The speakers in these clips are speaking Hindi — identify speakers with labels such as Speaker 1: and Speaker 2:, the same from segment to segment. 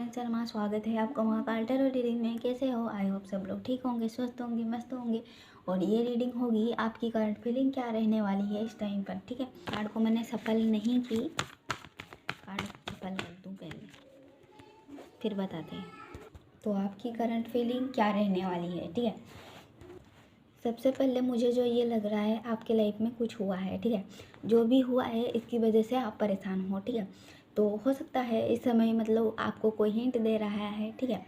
Speaker 1: मैं शर्मा, स्वागत है आपका महाकाल टैरो रीडिंग में। कैसे हो? आई होप सब लोग ठीक होंगे, स्वस्थ होंगे, मस्त होंगे। और ये रीडिंग होगी आपकी करंट फीलिंग क्या रहने वाली है इस टाइम पर। ठीक है, कार्ड को मैंने सफल नहीं की, कार्ड सफल कर दूँ पहले, फिर बताते हैं। तो आपकी करंट फीलिंग क्या रहने वाली है। ठीक है, सबसे पहले मुझे जो ये लग रहा है आपके लाइफ में कुछ हुआ है। ठीक है, जो भी हुआ है इसकी वजह से आप परेशान हो। ठीक है, तो हो सकता है इस समय मतलब आपको कोई हिंट दे रहा है। ठीक है,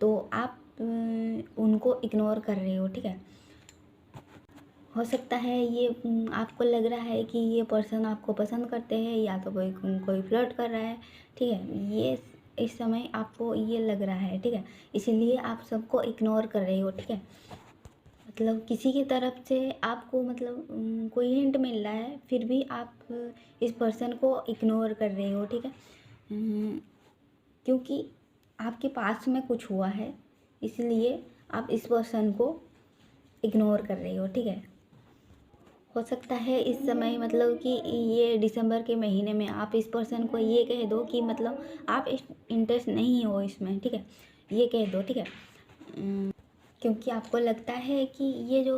Speaker 1: तो आप उनको इग्नोर कर रहे हो। ठीक है, हो सकता है ये आपको लग रहा है कि ये पर्सन आपको पसंद करते हैं या तो कोई कोई फ्लर्ट कर रहा है। ठीक है, ये इस समय आपको ये लग रहा है। ठीक है, इसीलिए आप सबको इग्नोर कर रहे हो। ठीक है, मतलब किसी की तरफ से आपको मतलब कोई हिंट मिल रहा है, फिर भी आप इस पर्सन को इग्नोर कर रहे हो। ठीक है, क्योंकि आपके पास में कुछ हुआ है, इसलिए आप इस पर्सन को इग्नोर कर रहे हो। ठीक है, हो सकता है इस समय मतलब कि ये दिसंबर के महीने में आप इस पर्सन को ये कह दो कि मतलब आप इंटरेस्ट नहीं हो इसमें। ठीक है, ये कह दो। ठीक है, क्योंकि आपको लगता है कि ये जो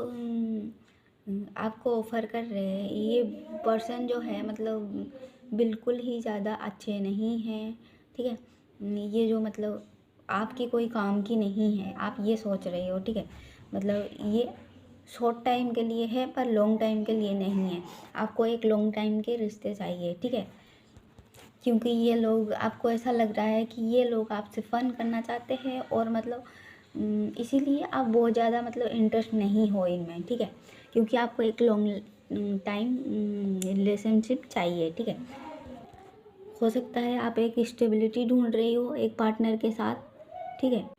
Speaker 1: आपको ऑफ़र कर रहे हैं ये पर्सन जो है मतलब बिल्कुल ही ज़्यादा अच्छे नहीं हैं। ठीक है, ये जो मतलब आपके कोई काम की नहीं है, आप ये सोच रहे हो। ठीक है, मतलब ये शॉर्ट टाइम के लिए है पर लॉन्ग टाइम के लिए नहीं है। आपको एक लॉन्ग टाइम के रिश्ते चाहिए। ठीक है, क्योंकि ये लोग आपको ऐसा लग रहा है कि ये लोग आपसे फ़न करना चाहते हैं और मतलब इसीलिए आप बहुत ज़्यादा मतलब इंटरेस्ट नहीं हो इनमें। ठीक है, क्योंकि आपको एक लॉन्ग टाइम रिलेशनशिप चाहिए। ठीक है, हो सकता है आप एक स्टेबिलिटी ढूंढ रही हो एक पार्टनर के साथ। ठीक है,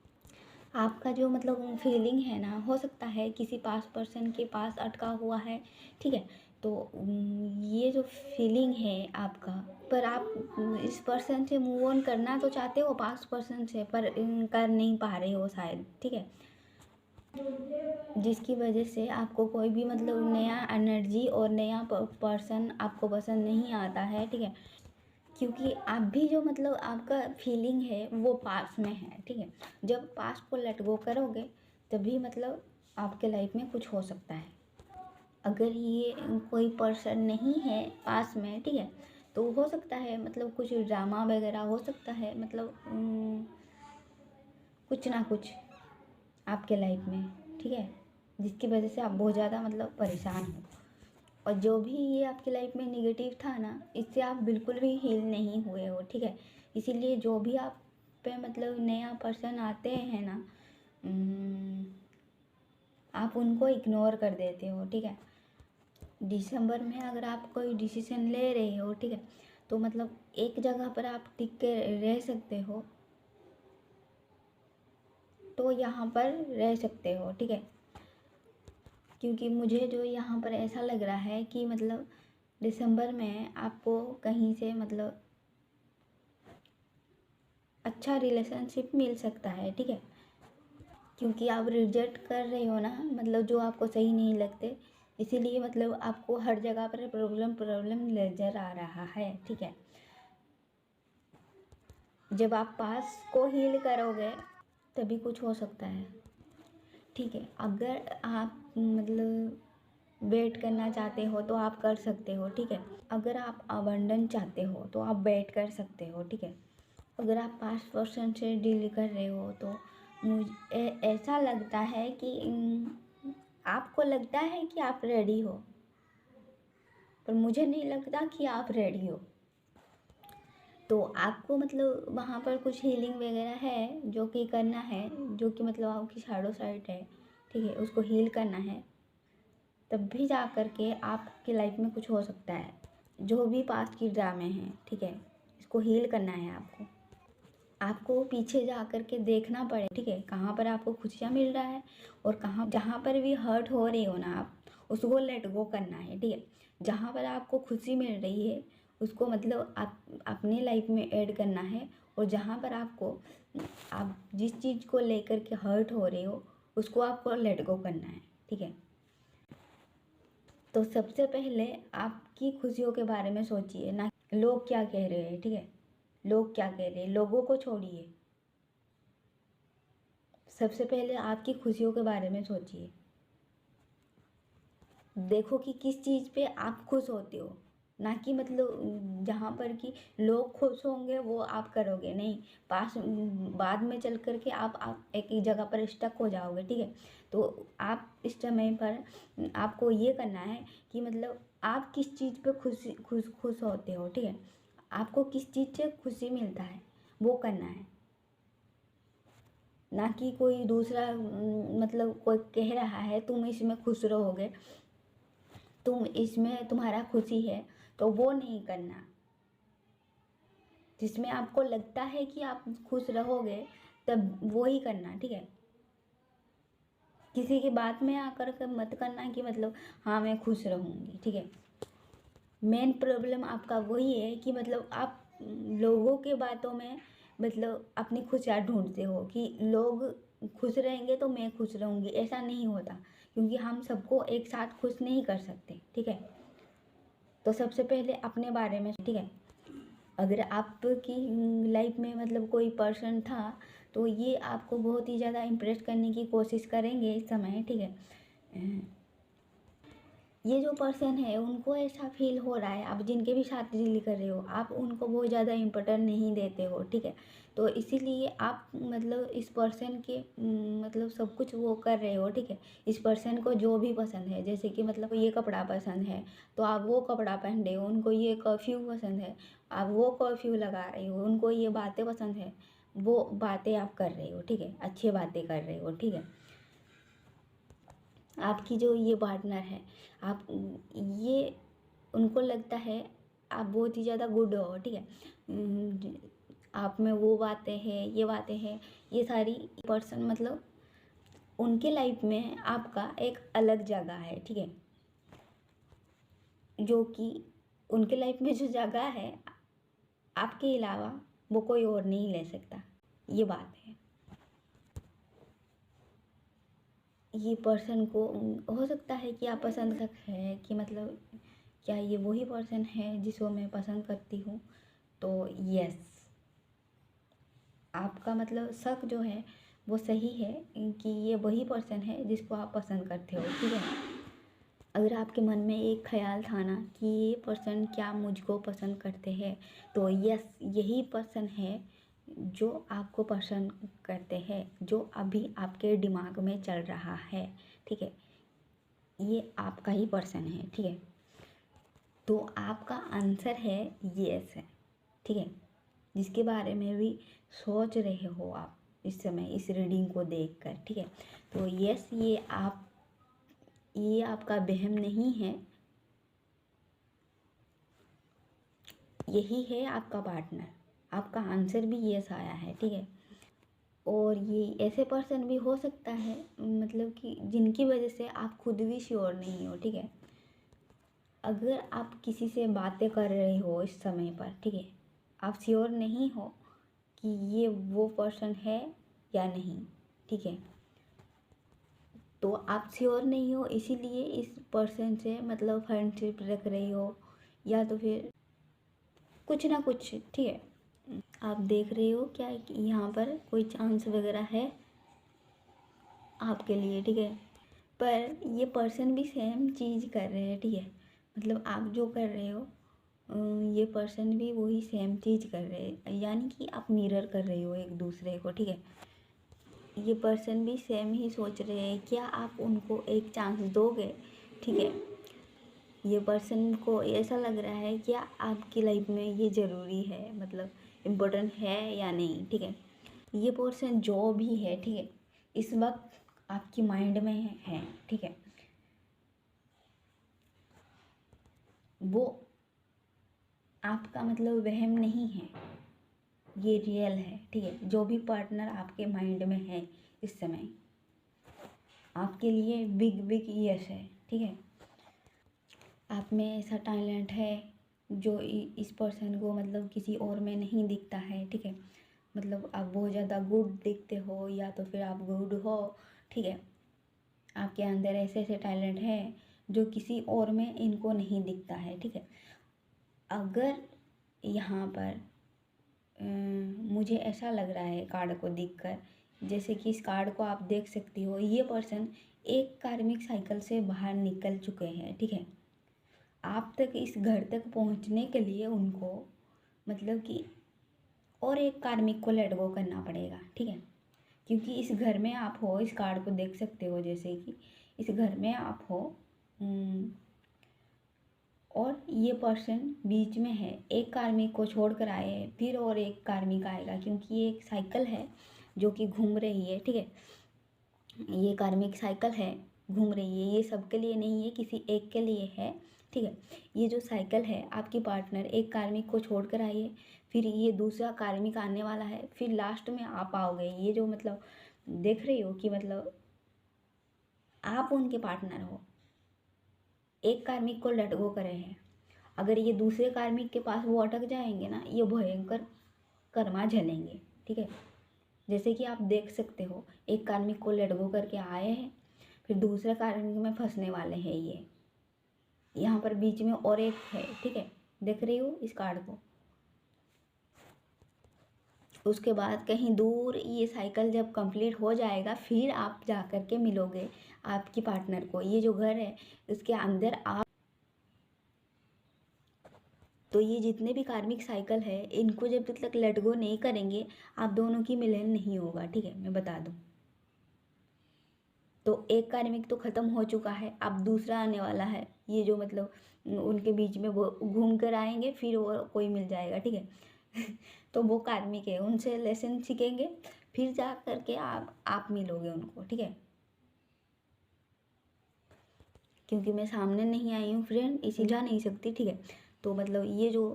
Speaker 1: आपका जो मतलब फीलिंग है ना, हो सकता है किसी पास पर्सन के पास अटका हुआ है। ठीक है, तो ये जो फीलिंग है आपका, पर आप इस पर्सन से मूव ऑन करना तो चाहते हो पास पर्सन से, पर कर नहीं पा रहे हो शायद। ठीक है, जिसकी वजह से आपको कोई भी मतलब नया एनर्जी और नया पर्सन आपको पसंद नहीं आता है। ठीक है, क्योंकि आप भी जो मतलब आपका फीलिंग है वो पास में है। ठीक है, जब पास को लेट गो करोगे तभी मतलब आपके लाइफ में कुछ हो सकता है। अगर ये कोई पर्सन नहीं है पास में, ठीक है, तो हो सकता है मतलब कुछ ड्रामा वगैरह हो सकता है, मतलब कुछ ना कुछ आपके लाइफ में। ठीक है, जिसकी वजह से आप बहुत ज़्यादा मतलब परेशान हो। और जो भी ये आपकी लाइफ में नेगेटिव था ना, इससे आप बिल्कुल भी हील नहीं हुए हो। ठीक है, इसीलिए जो भी आप पे मतलब नया पर्सन आते हैं ना, आप उनको इग्नोर कर देते हो। ठीक है, दिसंबर में अगर आप कोई डिसीजन ले रहे हो, ठीक है, तो मतलब एक जगह पर आप टिक के रह सकते हो तो यहाँ पर रह सकते हो। ठीक है, क्योंकि मुझे जो यहाँ पर ऐसा लग रहा है कि मतलब दिसंबर में आपको कहीं से मतलब अच्छा रिलेशनशिप मिल सकता है। ठीक है, क्योंकि आप रिजेक्ट कर रहे हो ना, मतलब जो आपको सही नहीं लगते, इसीलिए मतलब आपको हर जगह पर प्रॉब्लम प्रॉब्लम नज़र आ रहा है। ठीक है, जब आप पास को हील करोगे तभी कुछ हो सकता है। ठीक है, अगर आप मतलब वेट करना चाहते हो तो आप कर सकते हो। ठीक है, अगर आप अबंडन चाहते हो तो आप वेट कर सकते हो। ठीक है, अगर आप पास्ट पर्सन से डील कर रहे हो तो मुझे ऐसा लगता है कि आपको लगता है कि आप रेडी हो, पर मुझे नहीं लगता कि आप रेडी हो। तो आपको मतलब वहाँ पर कुछ हीलिंग वगैरह है जो कि करना है, जो कि मतलब आपकी शैडो साइड है। ठीक है, उसको हील करना है, तब भी जा कर के आपकी लाइफ में कुछ हो सकता है। जो भी पास्ट की ड्रामे हैं, ठीक है, इसको हील करना है आपको। आपको पीछे जा कर के देखना पड़े। ठीक है, कहाँ पर आपको खुशियाँ मिल रहा है और कहाँ जहाँ पर भी हर्ट हो रही हो ना आप, उसको लेट गो करना है। ठीक है, जहाँ पर आपको खुशी मिल रही है उसको मतलब आप अपनी लाइफ में ऐड करना है, और जहाँ पर आपको आप जिस चीज़ को लेकर के हर्ट हो रहे हो उसको आपको लेट गो करना है। ठीक है, तो सबसे पहले आपकी खुशियों के बारे में सोचिए, ना लोग क्या कह रहे हैं। ठीक है, लोग क्या कह रहे हैं, लोगों को छोड़िए। सबसे पहले आपकी खुशियों के बारे में सोचिए। देखो कि किस चीज़ पे आप खुश होते हो, ना कि मतलब जहाँ पर कि लोग खुश होंगे वो आप करोगे नहीं। बाद में चल कर के आप एक ही जगह पर स्टक हो जाओगे, ठीक है। तो आप इस समय पर आपको ये करना है कि मतलब आप किस चीज़ पे खुश होते हो, ठीक है। आपको किस चीज़ से खुशी मिलता है वो करना है, ना कि कोई दूसरा मतलब कोई कह रहा है तुम इसमें खुश रहोगे, तुम इसमें तुम्हारा खुशी है, तो वो नहीं करना। जिसमें आपको लगता है कि आप खुश रहोगे तब वो ही करना, ठीक है। किसी की बात में आकर के मत करना कि मतलब हाँ मैं खुश रहूँगी, ठीक है। मेन प्रॉब्लम आपका वही है कि मतलब आप लोगों के बातों में मतलब अपनी खुशियाँ ढूंढते हो कि लोग खुश रहेंगे तो मैं खुश रहूँगी। ऐसा नहीं होता, क्योंकि हम सबको एक साथ खुश नहीं कर सकते, ठीक है। तो सबसे पहले अपने बारे में, ठीक है। अगर आपकी लाइफ में मतलब कोई पर्सन था तो ये आपको बहुत ही ज़्यादा इम्प्रेस करने की कोशिश करेंगे इस समय, ठीक है। ये जो पर्सन है उनको ऐसा फील हो रहा है, आप जिनके भी साथ डील कर रहे हो आप उनको बहुत ज़्यादा इम्पोर्टेंट नहीं देते हो, ठीक है। तो इसीलिए आप मतलब इस पर्सन के मतलब सब कुछ वो कर रहे हो, ठीक है। इस पर्सन को जो भी पसंद है, जैसे कि मतलब ये कपड़ा पसंद है तो आप वो कपड़ा पहन रहे हो, उनको ये कर्फ्यू पसंद है आप वो कर्फ्यू लगा रहे हो, उनको ये बातें पसंद है वो बातें आप कर रहे हो, ठीक है। अच्छी बातें कर रहे हो, ठीक है। आपकी जो ये पार्टनर है, आप ये उनको लगता है आप बहुत ही ज़्यादा गुड हो, ठीक है। आप में वो बातें हैं, ये बातें हैं, ये सारी पर्सन मतलब उनके लाइफ में आपका एक अलग जगह है, ठीक है। जो कि उनके लाइफ में जो जगह है आपके अलावा वो कोई और नहीं ले सकता, ये बात है। ये पर्सन को हो सकता है कि आप पसंद कर है कि मतलब क्या ये वही पर्सन है जिसको मैं पसंद करती हूँ, तो यस, आपका मतलब शक जो है वो सही है कि ये वही पर्सन है जिसको आप पसंद करते हो, ठीक है। अगर आपके मन में एक ख्याल था ना कि ये पर्सन क्या मुझको पसंद करते हैं, तो यस यही पर्सन है जो आपको पसंद करते हैं, जो अभी आपके दिमाग में चल रहा है, ठीक है। ये आपका ही पर्सन है, ठीक है। तो आपका आंसर है यस है, ठीक है। जिसके बारे में भी सोच रहे हो आप इस समय इस रीडिंग को देखकर, ठीक है। तो यस ये आपका वहम नहीं है, यही है आपका पार्टनर। आपका आंसर भी यस आया है, ठीक है। और ये ऐसे पर्सन भी हो सकता है मतलब कि जिनकी वजह से आप खुद भी श्योर नहीं हो, ठीक है। अगर आप किसी से बातें कर रहे हो इस समय पर, ठीक है, आप श्योर नहीं हो कि ये वो पर्सन है या नहीं, ठीक है। तो आप श्योर नहीं हो इसीलिए इस पर्सन से मतलब फ्रेंडशिप रख रही हो, या तो फिर कुछ ना कुछ, ठीक है। आप देख रहे हो क्या कि यहाँ पर कोई चांस वगैरह है आपके लिए, ठीक है। पर ये पर्सन भी सेम चीज़ कर रहे हैं, ठीक है। मतलब आप जो कर रहे हो ये पर्सन भी वही सेम चीज़ कर रहे हैं, यानी कि आप मिरर कर रहे हो एक दूसरे को, ठीक है। ये पर्सन भी सेम ही सोच रहे हैं, क्या आप उनको एक चांस दोगे, ठीक है। ये पर्सन को ऐसा लग रहा है क्या आपकी लाइफ में ये ज़रूरी है, मतलब इम्पोर्टेंट है या नहीं, ठीक है। ये पर्सन जो भी है, ठीक है, इस वक्त आपकी माइंड में है, ठीक है। वो आपका मतलब वहम नहीं है, ये रियल है, ठीक है। जो भी पार्टनर आपके माइंड में है इस समय आपके लिए बिग बिग यस है, ठीक है। आप में ऐसा टैलेंट है जो इस पर्सन को मतलब किसी और में नहीं दिखता है, ठीक है। मतलब आप बहुत ज़्यादा गुड दिखते हो या तो फिर आप गुड हो, ठीक है। आपके अंदर ऐसे ऐसे टैलेंट है जो किसी और में इनको नहीं दिखता है, ठीक है। अगर यहाँ पर मुझे ऐसा लग रहा है कार्ड को देखकर जैसे कि इस कार्ड को आप देख सकती हो, ये पर्सन एक कार्मिक साइकिल से बाहर निकल चुके हैं, ठीक है। आप तक इस घर तक पहुंचने के लिए उनको मतलब कि और एक कार्मिक को लेट गो करना पड़ेगा, ठीक है। क्योंकि इस घर में आप हो, इस कार्ड को देख सकते हो जैसे कि इस घर में आप हो और ये पर्सन बीच में है, एक कार्मिक को छोड़ कर आए हैं, फिर और एक कार्मिक आएगा, क्योंकि ये एक साइकिल है जो कि घूम रही है, ठीक है। ये कार्मिक साइकिल है, घूम रही है, ये सबके लिए नहीं है, किसी एक के लिए है, ठीक है। ये जो साइकिल है, आपकी पार्टनर एक कार्मिक को छोड़ कर आई है, फिर ये दूसरा कार्मिक आने वाला है, फिर लास्ट में आप आओगे। ये जो मतलब देख रही हो कि मतलब आप उनके पार्टनर हो, एक कार्मिक को लेट गो करे हैं। अगर ये दूसरे कार्मिक के पास वो अटक जाएंगे ना, ये भयंकर कर्मा झेलेंगे, ठीक है। जैसे कि आप देख सकते हो, एक कार्मिक को लेट गो करके आए हैं, फिर दूसरे कार्मिक में फंसने वाले हैं। ये यहाँ पर बीच में और एक है, ठीक है, देख रही हो इस कार्ड को। उसके बाद कहीं दूर ये साइकिल जब कंप्लीट हो जाएगा, फिर आप जा कर के मिलोगे आपकी पार्टनर को। ये जो घर है उसके अंदर आप, तो ये जितने भी कार्मिक साइकिल है, इनको जब तक लेट गो नहीं करेंगे, आप दोनों की मिलन नहीं होगा, ठीक है, मैं बता दूं। तो एक कार्मिक तो ख़त्म हो चुका है, अब दूसरा आने वाला है। ये जो मतलब उनके बीच में वो घूम कर आएंगे, फिर वो कोई मिल जाएगा, ठीक है। तो वो कार्मिक है, उनसे लेसन सीखेंगे, फिर जा करके आप मिलोगे उनको, ठीक है। क्योंकि मैं सामने नहीं आई हूँ फ्रेंड, इसी जा नहीं सकती, ठीक है। तो मतलब ये जो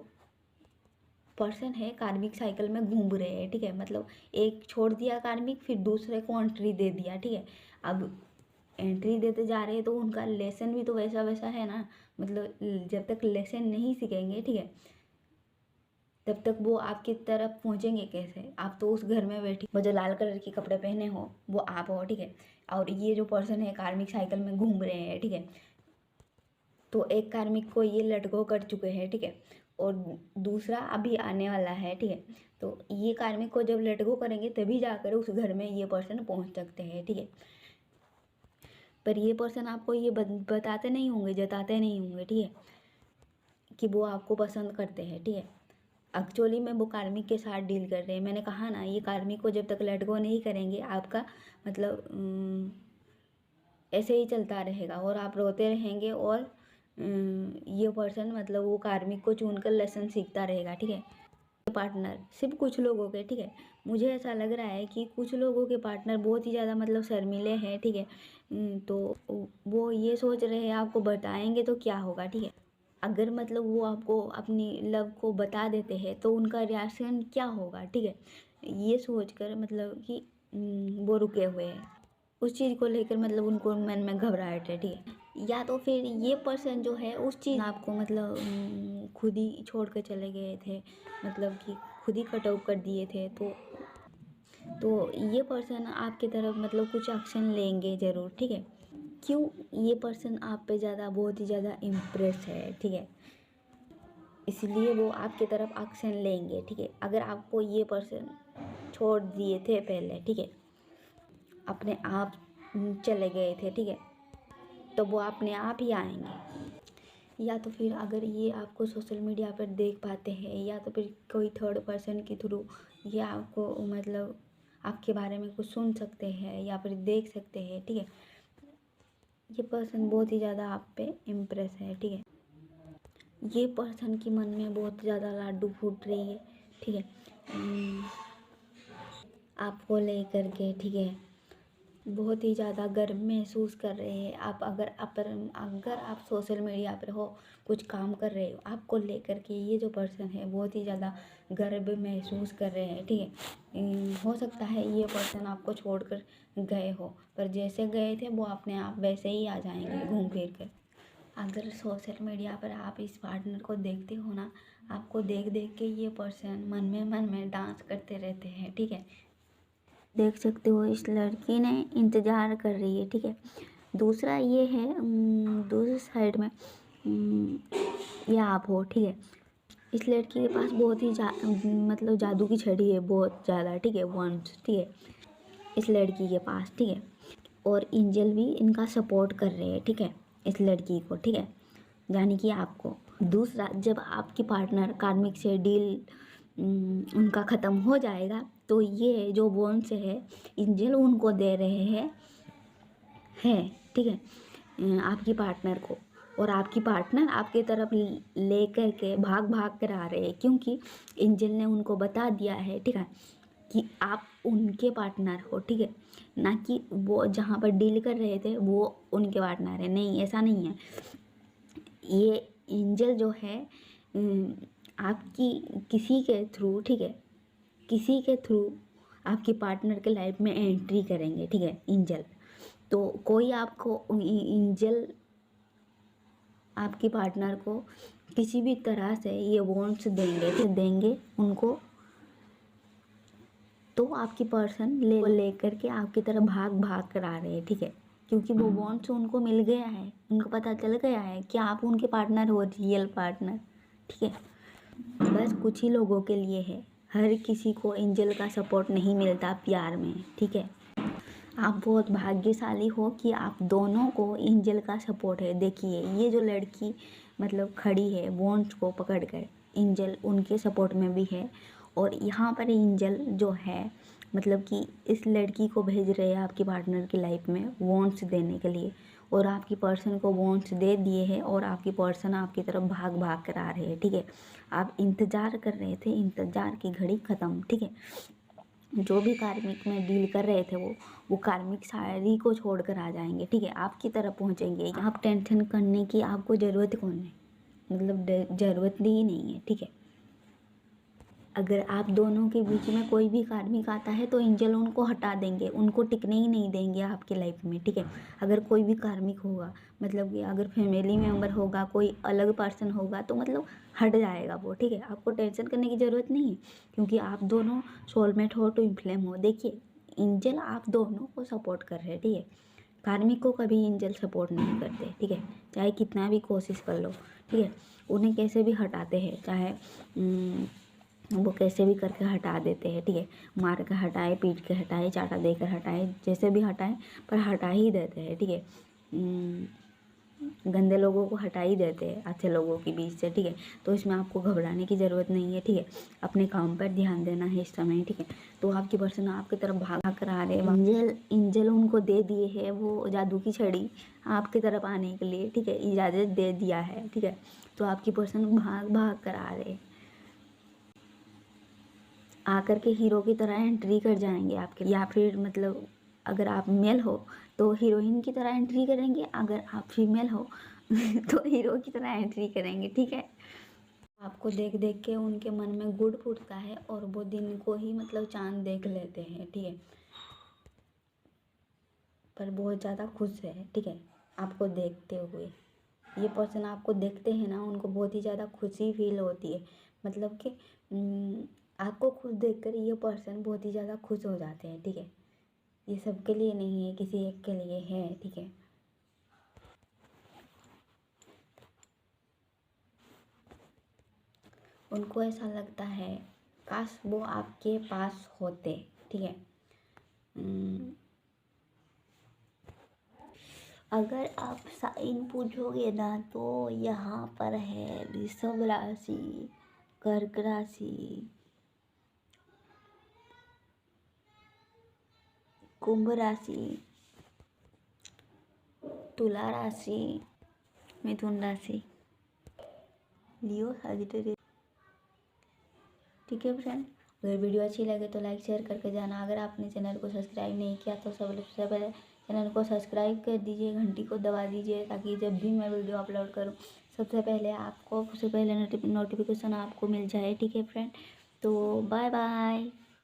Speaker 1: पर्सन है कार्मिक साइकिल में घूम रहे हैं, ठीक है। मतलब एक छोड़ दिया कार्मिक, फिर दूसरे को एंट्री दे दिया, ठीक है। अब एंट्री देते जा रहे हैं तो उनका लेसन भी तो वैसा वैसा है ना। मतलब जब तक लेसन नहीं सीखेंगे, ठीक है, तब तक वो आपकी तरफ पहुंचेंगे कैसे। आप तो उस घर में बैठी, वो जो लाल कलर के कपड़े पहने हो वो आप हो, ठीक है। और ये जो पर्सन है कार्मिक साइकिल में घूम रहे हैं, ठीक है। तो एक कार्मिक को ये लेट गो कर चुके हैं, ठीक है, और दूसरा अभी आने वाला है, ठीक है। तो ये कार्मिक को जब लेट गो करेंगे तभी जाकर उस घर में ये पर्सन पहुंच सकते हैं, ठीक है। पर ये पर्सन आपको ये बताते नहीं होंगे, जताते नहीं होंगे, ठीक है, कि वो आपको पसंद करते हैं, ठीक है। एक्चुअली में वो कार्मिक के साथ डील कर रहे हैं। मैंने कहा ना, ये कार्मिक को जब तक लेट गो नहीं करेंगे, आपका मतलब ऐसे ही चलता रहेगा और आप रोते रहेंगे, और ये पर्सन मतलब वो कार्मिक को चुन कर लेसन सीखता रहेगा, ठीक है। पार्टनर सिर्फ कुछ लोगों के, ठीक है, मुझे ऐसा लग रहा है कि कुछ लोगों के पार्टनर बहुत ही ज़्यादा मतलब शर्मीले हैं, ठीक है। तो वो ये सोच रहे हैं आपको बताएंगे तो क्या होगा, ठीक है। अगर मतलब वो आपको अपनी लव को बता देते हैं तो उनका रिएक्शन क्या होगा, ठीक है। ये सोचकर मतलब कि वो रुके हुए हैं उस चीज़ को लेकर, मतलब उनको मन में घबराहट है, ठीक है। या तो फिर ये पर्सन जो है उस चीज़ आपको मतलब खुद ही छोड़ कर चले गए थे, मतलब कि खुद ही कट आउट कर दिए थे। तो ये पर्सन आपकी तरफ मतलब कुछ एक्शन लेंगे ज़रूर, ठीक है। क्यों, ये पर्सन आप पे ज़्यादा बहुत ही ज़्यादा इम्प्रेस है, ठीक है, इसलिए वो आपकी तरफ एक्शन लेंगे, ठीक है। अगर आपको ये पर्सन छोड़ दिए थे पहले, ठीक है, अपने आप चले गए थे, ठीक है, तो वो अपने आप ही आएंगे। या तो फिर अगर ये आपको सोशल मीडिया पर देख पाते हैं, या तो फिर कोई थर्ड पर्सन के थ्रू ये आपको मतलब आपके बारे में कुछ सुन सकते हैं या फिर देख सकते हैं, ठीक है। ये पर्सन बहुत ही ज़्यादा आप पे इम्प्रेस है, ठीक है। ये पर्सन के मन में बहुत ज़्यादा लाडू फूट रही है, ठीक है, आपको लेकर के, ठीक है। बहुत ही ज़्यादा गर्व महसूस कर रहे हैं आप। अगर आप सोशल मीडिया पर हो, कुछ काम कर रहे हो, आपको लेकर के ये जो पर्सन है बहुत ही ज़्यादा गर्व महसूस कर रहे हैं, ठीक है। हो सकता है ये पर्सन आपको छोड़कर गए हो, पर जैसे गए थे वो अपने आप वैसे ही आ जाएंगे घूम फिर कर। अगर सोशल मीडिया पर आप इस पार्टनर को देखते हो ना, आपको देख देख के ये पर्सन मन में डांस करते रहते हैं, ठीक है। देख सकते हो इस लड़की ने इंतज़ार कर रही है, ठीक है। दूसरा ये है दूसरी साइड में ये आप हो, ठीक है। इस लड़की के पास बहुत ही मतलब जादू की छड़ी है, बहुत ज़्यादा, ठीक है, वंश, ठीक है। इस लड़की के पास, ठीक है। और एंजल भी इनका सपोर्ट कर रहे हैं, ठीक है, इस लड़की को, ठीक है, यानी कि आपको। दूसरा, जब आपकी पार्टनर कार्मिक से डील उनका ख़त्म हो जाएगा तो ये जो बोन्स है एंजल उनको दे रहे हैं, ठीक है, आपकी पार्टनर को। और आपकी पार्टनर आपके तरफ ले कर के भाग भाग कर आ रहे हैं, क्योंकि एंजल ने उनको बता दिया है, ठीक है, कि आप उनके पार्टनर हो, ठीक है, ना कि वो जहाँ पर डील कर रहे थे वो उनके पार्टनर है। नहीं, ऐसा नहीं है। ये एंजल जो है आपकी किसी के थ्रू, ठीक है, किसी के थ्रू आपकी पार्टनर के लाइफ में एंट्री करेंगे, ठीक है, एंजल। तो कोई आपको एंजल आपकी पार्टनर को किसी भी तरह से ये वॉन्ट्स देंगे उनको, तो आपकी पर्सन लेकर के आपकी तरफ भाग भाग कर आ रहे हैं, ठीक है, क्योंकि वो वॉन्ट्स उनको मिल गया है, उनको पता चल गया है कि आप उनके पार्टनर हो, रियल पार्टनर, ठीक है। बस कुछ ही लोगों के लिए है, हर किसी को एंजल का सपोर्ट नहीं मिलता प्यार में, ठीक है। आप बहुत भाग्यशाली हो कि आप दोनों को एंजल का सपोर्ट है। देखिए ये जो लड़की मतलब खड़ी है वॉन्ट्स को पकड़ कर, एंजल उनके सपोर्ट में भी है। और यहाँ पर एंजल जो है मतलब कि इस लड़की को भेज रहे हैं आपकी पार्टनर की लाइफ में वॉन्ट्स देने के लिए, और आपकी पर्सन को वॉन्ट्स दे दिए हैं और आपकी पर्सन आपकी तरफ भाग भाग कर आ रहे हैं, ठीक है। आप इंतज़ार कर रहे थे, इंतज़ार की घड़ी ख़त्म, ठीक है। जो भी कार्मिक में डील कर रहे थे वो कार्मिक सारी को छोड़कर आ जाएंगे, ठीक है, आपकी तरफ पहुंचेंगे। आप टेंशन करने की आपको ज़रूरत कौन है, मतलब ज़रूरत ही नहीं है, ठीक है। अगर आप दोनों के बीच में कोई भी कार्मिक आता है तो एंजल उनको हटा देंगे, उनको टिकने ही नहीं देंगे आपकी लाइफ में, ठीक है। अगर कोई भी कार्मिक होगा, मतलब कि अगर फैमिली मेम्बर होगा, कोई अलग पर्सन होगा, तो मतलब हट जाएगा वो, ठीक है। आपको टेंशन करने की ज़रूरत नहीं है, क्योंकि आप दोनों सोलमेट हो, ट्विन फ्लेम हो। देखिए एंजल आप दोनों को सपोर्ट कर रहे हैं, ठीक है। कार्मिक को कभी एंजल सपोर्ट नहीं करते, ठीक है, चाहे कितना भी कोशिश कर लो, ठीक है। उन्हें कैसे भी हटाते हैं, चाहे वो कैसे भी करके हटा देते हैं, ठीक है। मार के हटाए, पीट के हटाए, चाटा देकर हटाए, जैसे भी हटाए पर हटा ही देते हैं, ठीक है। गंदे लोगों को हटा ही देते हैं अच्छे लोगों के बीच से, ठीक है। तो इसमें आपको घबराने की ज़रूरत नहीं है, ठीक है। अपने काम पर ध्यान देना है इस समय, ठीक है। तो आपकी पर्सन आपकी तरफ भाग कर आ रहे हैं, एंजल उनको दे दिए है वो जादू की छड़ी आपकी तरफ आने के लिए, ठीक है, इजाज़त दे दिया है, ठीक है। तो आपकी पर्सन भाग भाग कर आ रहे हैं, आकर के हीरो की तरह एंट्री कर जाएंगे आपके, या फिर मतलब अगर आप मेल हो तो हीरोइन की तरह एंट्री करेंगे, अगर आप फीमेल हो तो हीरो की तरह एंट्री करेंगे, ठीक है। आपको देख देख के उनके मन में गुड़ फूटता है और वो दिन को ही मतलब चांद देख लेते हैं, ठीक है। पर बहुत ज़्यादा खुश है, ठीक है, आपको देखते हुए। ये पर्सन आपको देखते हैं ना, उनको बहुत ही ज़्यादा खुशी फील होती है, मतलब कि आपको खुद देखकर ये पर्सन बहुत ही ज़्यादा खुश हो जाते हैं, ठीक है। ये सबके लिए नहीं है, किसी एक के लिए है, ठीक है। उनको ऐसा लगता है काश वो आपके पास होते, ठीक है। अगर आप साइन पूछोगे ना तो यहाँ पर है वृषभ राशि, कर्क राशि, कुंभ राशि, तुला राशि, मिथुन राशि, लियो, सजिटेरियस, ठीक है फ्रेंड। अगर वीडियो अच्छी लगे तो लाइक शेयर करके जाना। अगर आपने चैनल को सब्सक्राइब नहीं किया तो सबसे पहले चैनल को सब्सक्राइब कर दीजिए, घंटी को दबा दीजिए, ताकि जब भी मैं वीडियो अपलोड करूं सबसे पहले आपको नोटिफिकेशन आपको मिल जाए, ठीक है फ्रेंड। तो बाय बाय।